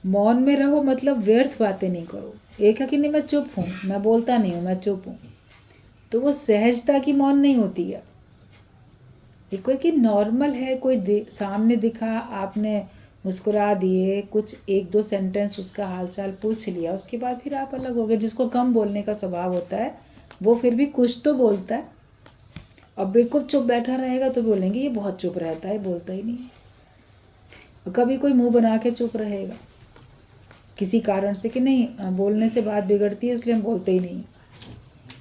मौन में रहो, मतलब व्यर्थ बातें नहीं करो। एक है कि नहीं मैं चुप हूँ, मैं बोलता नहीं हूँ, मैं चुप हूँ, तो वो सहजता की मौन नहीं होती है। एक कोई कि नॉर्मल है, कोई सामने दिखा, आपने मुस्कुरा दिए, कुछ 1-2 सेंटेंस उसका हालचाल पूछ लिया, उसके बाद फिर आप अलग हो गए। जिसको कम बोलने का स्वभाव होता है वो फिर भी कुछ तो बोलता है, और बिल्कुल चुप बैठा रहेगा तो बोलेंगे ये बहुत चुप रहता है, बोलता ही नहीं। और कभी कोई मुंह बना के चुप रहेगा किसी कारण से, कि नहीं बोलने से बात बिगड़ती है इसलिए हम बोलते ही नहीं,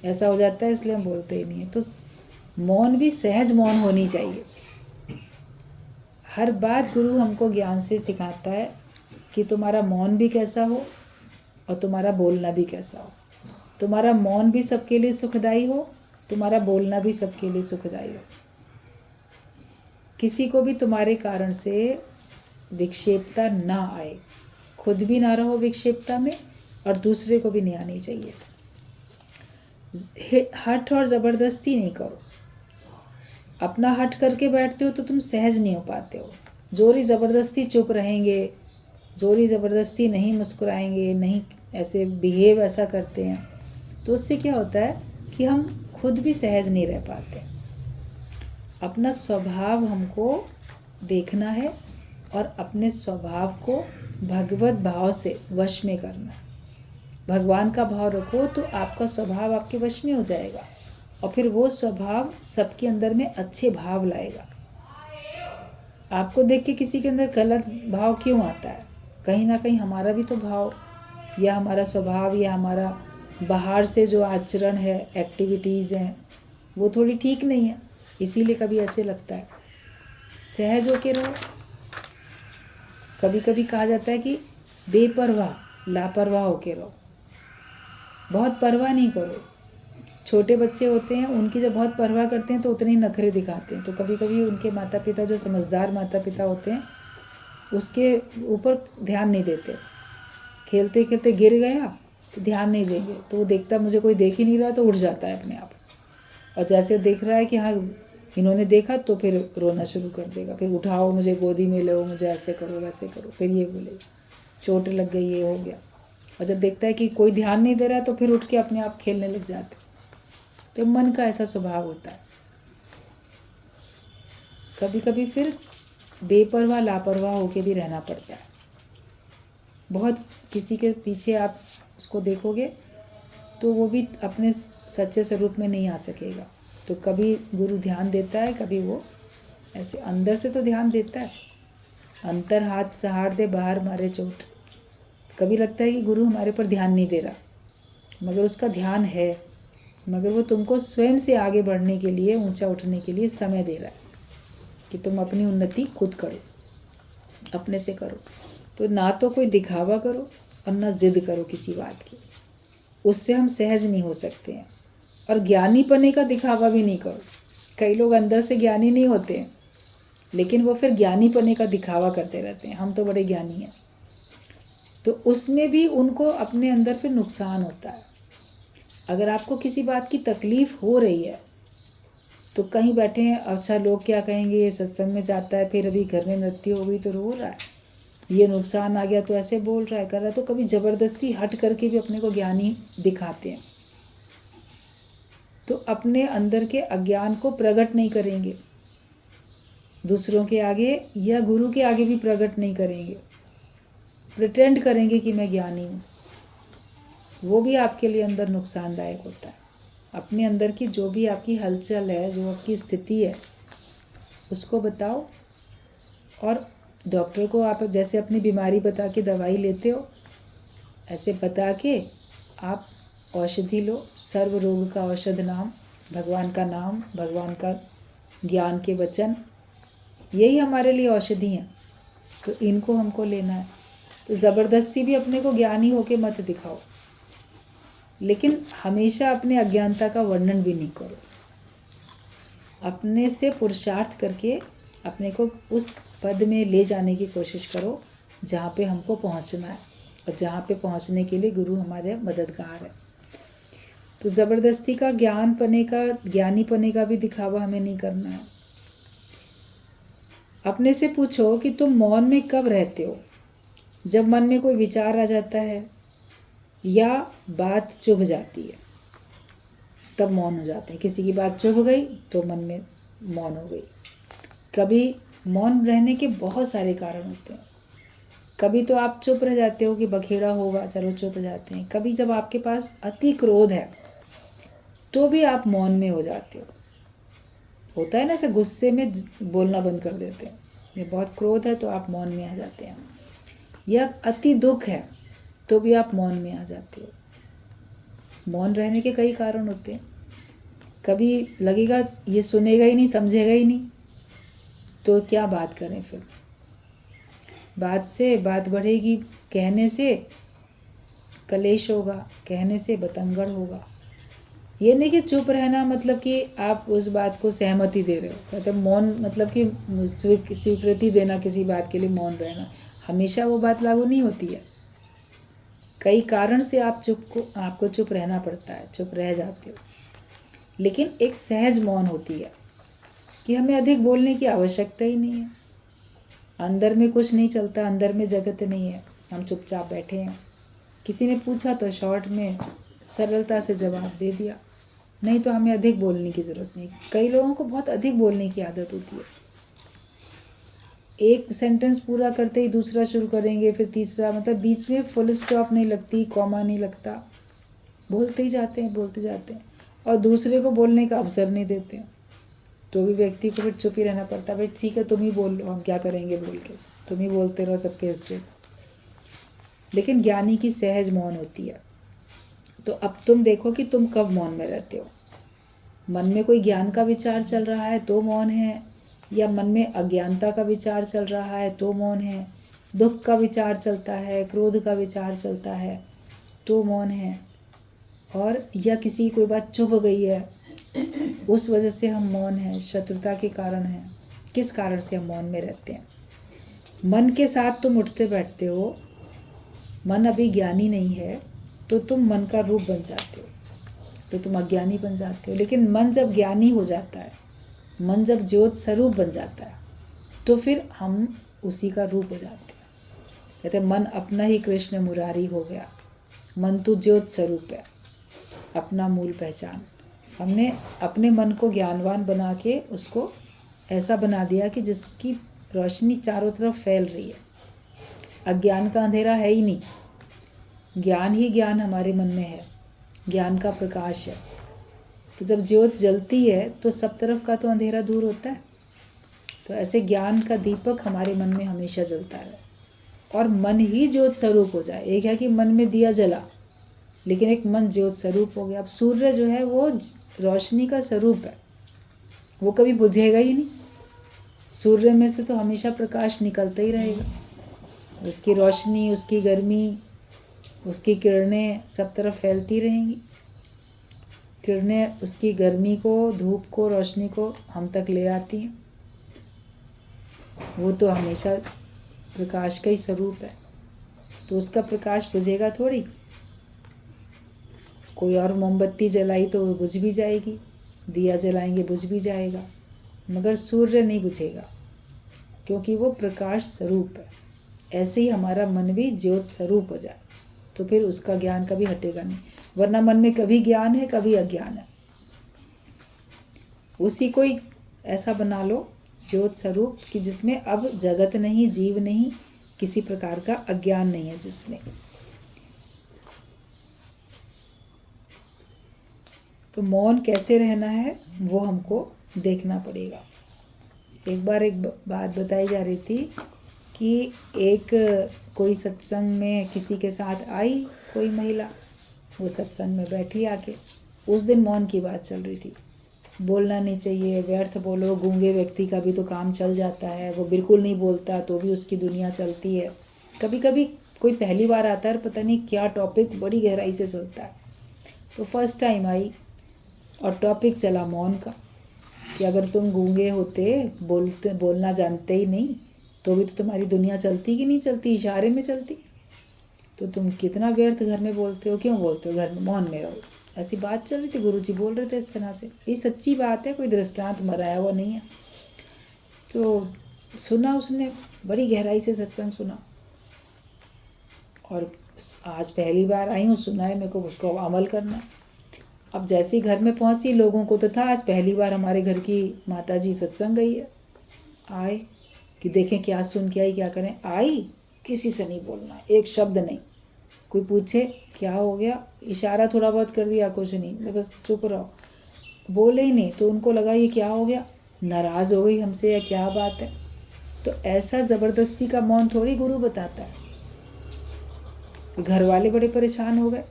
ऐसा हो जाता है इसलिए हम बोलते ही नहीं है। तो मौन भी सहज मौन होनी चाहिए। हर बात गुरु हमको ज्ञान से सिखाता है कि तुम्हारा मौन भी कैसा हो और तुम्हारा बोलना भी कैसा हो। तुम्हारा मौन भी सबके लिए सुखदायी हो, तुम्हारा बोलना भी सबके लिए सुखदायी हो। किसी को भी तुम्हारे कारण से विक्षेपता ना आए, खुद भी ना रहो विक्षेपता में, और दूसरे को भी नहीं आनी चाहिए। हठ और ज़बरदस्ती नहीं करो। अपना हट करके बैठते हो तो तुम सहज नहीं हो पाते हो। जोरी ज़बरदस्ती चुप रहेंगे, जोरी ज़बरदस्ती नहीं मुस्कुराएंगे, नहीं ऐसे बिहेव ऐसा करते हैं, तो उससे क्या होता है कि हम खुद भी सहज नहीं रह पाते। अपना स्वभाव हमको देखना है और अपने स्वभाव को भगवत भाव से वश में करना है। भगवान का भाव रखो तो आपका स्वभाव आपके वश में हो जाएगा, और फिर वो स्वभाव सबके अंदर में अच्छे भाव लाएगा। आपको देख के किसी के अंदर गलत भाव क्यों आता है? कहीं ना कहीं हमारा भी तो भाव या हमारा स्वभाव या हमारा बाहर से जो आचरण है, एक्टिविटीज़ हैं, वो थोड़ी ठीक नहीं है, इसीलिए कभी ऐसे लगता है। सहज होके रहो। कभी कभी कहा जाता है कि बेपरवाह, लापरवाह होके रहो, बहुत परवाह नहीं करो। छोटे बच्चे होते हैं, उनकी जब बहुत परवाह करते हैं तो उतने ही नखरे दिखाते हैं, तो कभी कभी उनके माता पिता जो समझदार माता पिता होते हैं उसके ऊपर ध्यान नहीं देते। खेलते खेलते गिर गया तो ध्यान नहीं देंगे, तो वो देखता मुझे कोई देख ही नहीं रहा तो उठ जाता है अपने आप। और जैसे देख रहा है कि हाँ इन्होंने देखा, तो फिर रोना शुरू कर देगा, फिर उठाओ मुझे, गोदी में लो, मुझे ऐसे करो वैसे करो, फिर ये बोलेगा चोट लग गई, ये हो गया। और जब देखता है कि कोई ध्यान नहीं दे रहा तो फिर उठ के अपने आप खेलने लग जाते। तो मन का ऐसा स्वभाव होता है। कभी कभी फिर बेपरवाह लापरवाह होके भी रहना पड़ता है। बहुत किसी के पीछे आप उसको देखोगे तो वो भी अपने सच्चे स्वरूप में नहीं आ सकेगा। तो कभी गुरु ध्यान देता है, कभी वो ऐसे अंदर से तो ध्यान देता है, अंतर हाथ सहार दे बाहर मारे चोट। कभी लगता है कि गुरु हमारे पर ध्यान नहीं दे रहा, मगर उसका ध्यान है, मगर वो तुमको स्वयं से आगे बढ़ने के लिए, ऊंचा उठने के लिए समय दे रहा है कि तुम अपनी उन्नति खुद करो, अपने से करो। तो ना तो कोई दिखावा करो और ना जिद करो किसी बात की, उससे हम सहज नहीं हो सकते हैं। और ज्ञानी पने का दिखावा भी नहीं करो। कई लोग अंदर से ज्ञानी नहीं होते हैं, लेकिन वो फिर ज्ञानी पने का दिखावा करते रहते हैं, हम तो बड़े ज्ञानी हैं। तो उसमें भी उनको अपने अंदर फिर नुकसान होता है। अगर आपको किसी बात की तकलीफ हो रही है तो कहीं बैठे हैं, अच्छा लोग क्या कहेंगे, ये सत्संग में जाता है, फिर अभी घर में मृत्यु हो गई तो रो रहा है, ये नुकसान आ गया तो ऐसे बोल रहा है, कर रहा है। तो कभी ज़बरदस्ती हट करके भी अपने को ज्ञानी दिखाते हैं, तो अपने अंदर के अज्ञान को प्रकट नहीं करेंगे, दूसरों के आगे या गुरु के आगे भी प्रकट नहीं करेंगे, प्रिटेंड करेंगे कि मैं ज्ञानी हूँ। वो भी आपके लिए अंदर नुकसानदायक होता है। अपने अंदर की जो भी आपकी हलचल है, जो आपकी स्थिति है, उसको बताओ। और डॉक्टर को आप जैसे अपनी बीमारी बता के दवाई लेते हो, ऐसे बता के आप औषधि लो। सर्व रोग का औषध नाम, भगवान का नाम, भगवान का ज्ञान के वचन, यही हमारे लिए औषधि हैं। तो इनको हमको लेना है। तो ज़बरदस्ती भी अपने को ज्ञानी होके मत दिखाओ, लेकिन हमेशा अपने अज्ञानता का वर्णन भी नहीं करो। अपने से पुरुषार्थ करके अपने को उस पद में ले जाने की कोशिश करो जहाँ पे हमको पहुँचना है, और जहाँ पे पहुँचने के लिए गुरु हमारे मददगार है। तो ज़बरदस्ती का ज्ञान पने का, ज्ञानी पने का भी दिखावा हमें नहीं करना है। अपने से पूछो कि तुम मौन में कब रहते हो? जब मन में कोई विचार आ जाता है या बात चुभ जाती है, तब मौन हो जाते हैं। किसी की बात चुभ गई तो मन में मौन हो गई। कभी मौन रहने के बहुत सारे कारण होते हैं। कभी तो आप चुप रह जाते हो कि बखेड़ा होगा, चलो चुप जाते हैं। कभी जब आपके पास अति क्रोध है तो भी आप मौन में हो जाते हो। होता है ना, ऐसे गुस्से में बोलना बंद कर देते हैं। ये बहुत क्रोध है तो आप मौन में आ जाते हैं। या अति दुख है तो भी आप मौन में आ जाते हो। मौन रहने के कई कारण होते हैं। कभी लगेगा ये सुनेगा ही नहीं, समझेगा ही नहीं, तो क्या बात करें फिर। बात से बात बढ़ेगी, कहने से कलेश होगा, कहने से बतंगड़ होगा। ये नहीं कि चुप रहना मतलब कि आप उस बात को सहमति दे रहे हो। कहते मौन मतलब कि स्वीकृति देना किसी बात के लिए मौन रहना। हमेशा वो बात लागू नहीं होती है। कई कारण से आपको चुप रहना पड़ता है, चुप रह जाते हो। लेकिन एक सहज मौन होती है कि हमें अधिक बोलने की आवश्यकता ही नहीं है। अंदर में कुछ नहीं चलता, अंदर में जगत नहीं है, हम चुपचाप बैठे हैं। किसी ने पूछा तो शॉर्ट में सरलता से जवाब दे दिया, नहीं तो हमें अधिक बोलने की ज़रूरत नहीं। कई लोगों को बहुत अधिक बोलने की आदत होती है। एक सेंटेंस पूरा करते ही दूसरा शुरू करेंगे, फिर तीसरा, मतलब बीच में फुल स्टॉप नहीं लगती, कॉमा नहीं लगता, बोलते ही जाते हैं, बोलते जाते हैं, और दूसरे को बोलने का अवसर नहीं देते हैं। तो भी व्यक्ति को फिर चुप ही रहना पड़ता है। भाई ठीक है, तुम ही बोल लो, हम क्या करेंगे बोल के, तुम ही बोलते रहो सबके हिस्से। लेकिन ज्ञानी की सहज मौन होती है। तो अब तुम देखो कि तुम कब मौन में रहते हो। मन में कोई ज्ञान का विचार चल रहा है तो मौन है, या मन में अज्ञानता का विचार चल रहा है तो मौन है, दुख का विचार चलता है, क्रोध का विचार चलता है तो मौन है, और या किसी कोई बात चुभ गई है उस वजह से हम मौन हैं, शत्रुता के कारण है। किस कारण से हम मौन में रहते हैं? मन के साथ तुम उठते बैठते हो, मन अभी ज्ञानी नहीं है, तो तुम मन का रूप बन जाते हो, तो तुम अज्ञानी बन जाते हो। लेकिन मन जब ज्ञानी हो जाता है, मन जब ज्योत स्वरूप बन जाता है, तो फिर हम उसी का रूप हो जाते हैं। कहते हैं मन अपना ही कृष्ण मुरारी हो गया, मन तो ज्योत स्वरूप है, अपना मूल पहचान। हमने अपने मन को ज्ञानवान बना के उसको ऐसा बना दिया कि जिसकी रोशनी चारों तरफ फैल रही है। अज्ञान का अंधेरा है ही नहीं, ज्ञान ही ज्ञान हमारे मन में है, ज्ञान का प्रकाश है। तो जब ज्योत जलती है तो सब तरफ का तो अंधेरा दूर होता है। तो ऐसे ज्ञान का दीपक हमारे मन में हमेशा जलता है और मन ही ज्योत स्वरूप हो जाए। एक है कि मन में दिया जला, लेकिन एक मन ज्योत स्वरूप हो गया। अब सूर्य जो है वो रोशनी का स्वरूप है, वो कभी बुझेगा ही नहीं। सूर्य में से तो हमेशा प्रकाश निकलता ही रहेगा, उसकी रोशनी, उसकी गर्मी, उसकी किरणें सब तरफ फैलती रहेंगी। किरणें उसकी गर्मी को, धूप को, रोशनी को हम तक ले आती हैं। वो तो हमेशा प्रकाश का ही स्वरूप है, तो उसका प्रकाश बुझेगा थोड़ी। कोई और मोमबत्ती जलाई तो वो बुझ भी जाएगी, दिया जलाएंगे बुझ भी जाएगा, मगर सूर्य नहीं बुझेगा क्योंकि वो प्रकाश स्वरूप है। ऐसे ही हमारा मन भी ज्योत स्वरूप हो जाए तो फिर उसका ज्ञान कभी हटेगा नहीं, वरना मन में कभी ज्ञान है कभी अज्ञान है। उसी को ही ऐसा बना लो ज्योत स्वरूप कि जिसमें अब जगत नहीं, जीव नहीं, किसी प्रकार का अज्ञान नहीं है जिसमें। तो मौन कैसे रहना है वो हमको देखना पड़ेगा। एक बार एक बात बताई जा रही थी कि एक कोई सत्संग में किसी के साथ आई कोई महिला, वो सत्संग में बैठी आके, उस दिन मौन की बात चल रही थी। बोलना नहीं चाहिए, व्यर्थ बोलो, गूंगे व्यक्ति का भी तो काम चल जाता है, वो बिल्कुल नहीं बोलता तो भी उसकी दुनिया चलती है। कभी कभी कोई पहली बार आता है, पता नहीं क्या टॉपिक बड़ी गहराई से चलता है। तो फर्स्ट टाइम आई और टॉपिक चला मौन का, कि अगर तुम गूंगे होते, बोलना जानते ही नहीं, तो भी तो तुम्हारी दुनिया चलती कि नहीं चलती, इशारे में चलती। तो तुम कितना व्यर्थ घर में बोलते हो, क्यों बोलते हो, घर में मौन में रहो। ऐसी बात चल रही थी, गुरुजी बोल रहे थे इस तरह से। ये सच्ची बात है, कोई दृष्टांत मराया हुआ नहीं है। तो सुना उसने, बड़ी गहराई से सत्संग सुना, और आज पहली बार आई हूँ, सुना है, मेरे को उसको अमल करना है। अब जैसे ही घर में पहुँची, लोगों को तो था आज पहली बार हमारे घर की माताजी सत्संग गई है, आए कि देखें क्या सुन के आई, क्या करें। आई, किसी से नहीं बोलना, एक शब्द नहीं। कोई पूछे क्या हो गया, इशारा थोड़ा बहुत कर दिया, कुछ नहीं, मैं बस चुप रहो, बोले ही नहीं। तो उनको लगा ये क्या हो गया, नाराज़ हो गई हमसे या क्या बात है। तो ऐसा ज़बरदस्ती का मौन थोड़ी गुरु बताता है। घर वाले बड़े परेशान हो गए।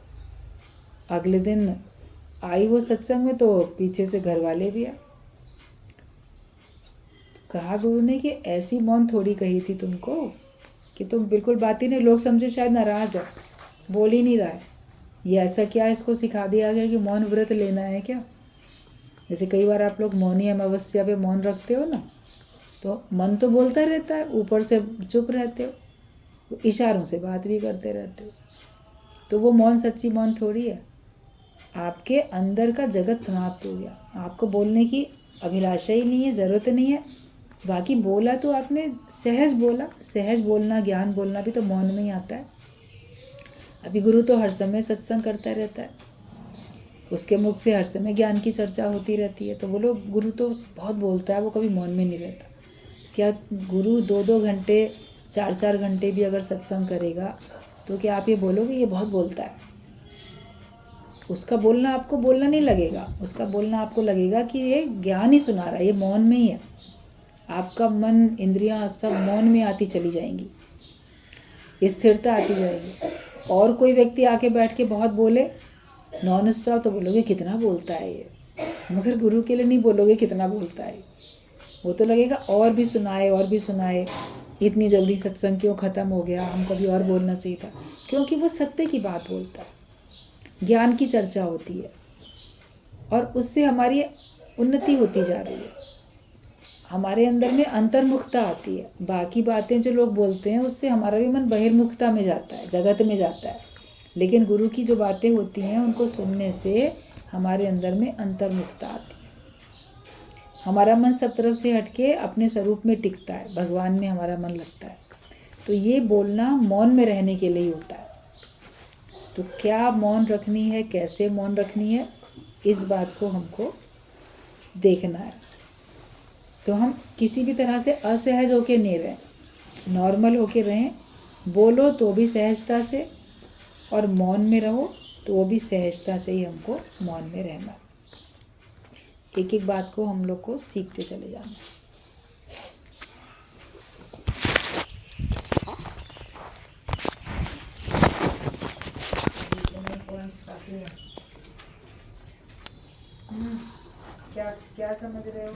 अगले दिन आई वो सत्संग में, तो पीछे से घर वाले भी आए। कहा गुरु ने कि ऐसी मौन थोड़ी कही थी तुमको कि तुम बिल्कुल बात ही नहीं, लोग समझे शायद नाराज़ है, बोल ही नहीं रहा है। ये ऐसा क्या इसको सिखा दिया गया कि मौन व्रत लेना है क्या। जैसे कई बार आप लोग मौनी अमावस्या पे मौन रखते हो ना, तो मन तो बोलता रहता है, ऊपर से चुप रहते हो, इशारों से बात भी करते रहते हो। तो वो मौन सच्ची मौन थोड़ी है। आपके अंदर का जगत समाप्त हो गया, आपको बोलने की अभिलाषा ही नहीं है, ज़रूरत नहीं है। बाकी बोला तो आपने सहज बोला, सहज बोलना, ज्ञान बोलना भी तो मौन में ही आता है। अभी गुरु तो हर समय सत्संग करता रहता है, उसके मुख से हर समय ज्ञान की चर्चा होती रहती है। तो बोलो गुरु तो बहुत बोलता है, वो कभी मौन में नहीं रहता। क्या गुरु 2-2 घंटे, 4-4 घंटे भी अगर सत्संग करेगा तो क्या आप ये बोलोगे ये बहुत बोलता है। उसका बोलना आपको बोलना नहीं लगेगा, उसका बोलना आपको लगेगा कि ये ज्ञान ही सुना रहा है, ये मौन में ही है। आपका मन, इंद्रियां सब मौन में आती चली जाएंगी, स्थिरता आती जाएगी। और कोई व्यक्ति आके बैठ के बहुत बोले नॉन स्टॉप, तो बोलोगे कितना बोलता है ये, मगर गुरु के लिए नहीं बोलोगे कितना बोलता है। वो तो लगेगा और भी सुनाए, और भी सुनाए, इतनी जल्दी सत्संग क्यों ख़त्म हो गया, हमको भी और बोलना चाहिए था। क्योंकि वो सत्य की बात बोलता है, ज्ञान की चर्चा होती है, और उससे हमारी उन्नति होती जा रही है, हमारे अंदर में अंतर्मुखता आती है। बाकी बातें जो लोग बोलते हैं उससे हमारा भी मन बहिर्मुखता में जाता है, जगत में जाता है। लेकिन गुरु की जो बातें होती हैं उनको सुनने से हमारे अंदर में अंतर्मुखता आती है। हमारा मन सब तरफ से हटके अपने स्वरूप में टिकता है, भगवान में हमारा मन लगता है। तो ये बोलना मौन में रहने के लिए ही होता है। तो क्या मौन रखनी है, कैसे मौन रखनी है, इस बात को हमको देखना है। तो हम किसी भी तरह से असहज होके नहीं रहें, नॉर्मल होके रहें। बोलो तो भी सहजता से, और मौन में रहो तो वो भी सहजता से ही हमको मौन में रहना। एक एक बात को हम लोग को सीखते चले जाना। क्या क्या समझ रहे हो?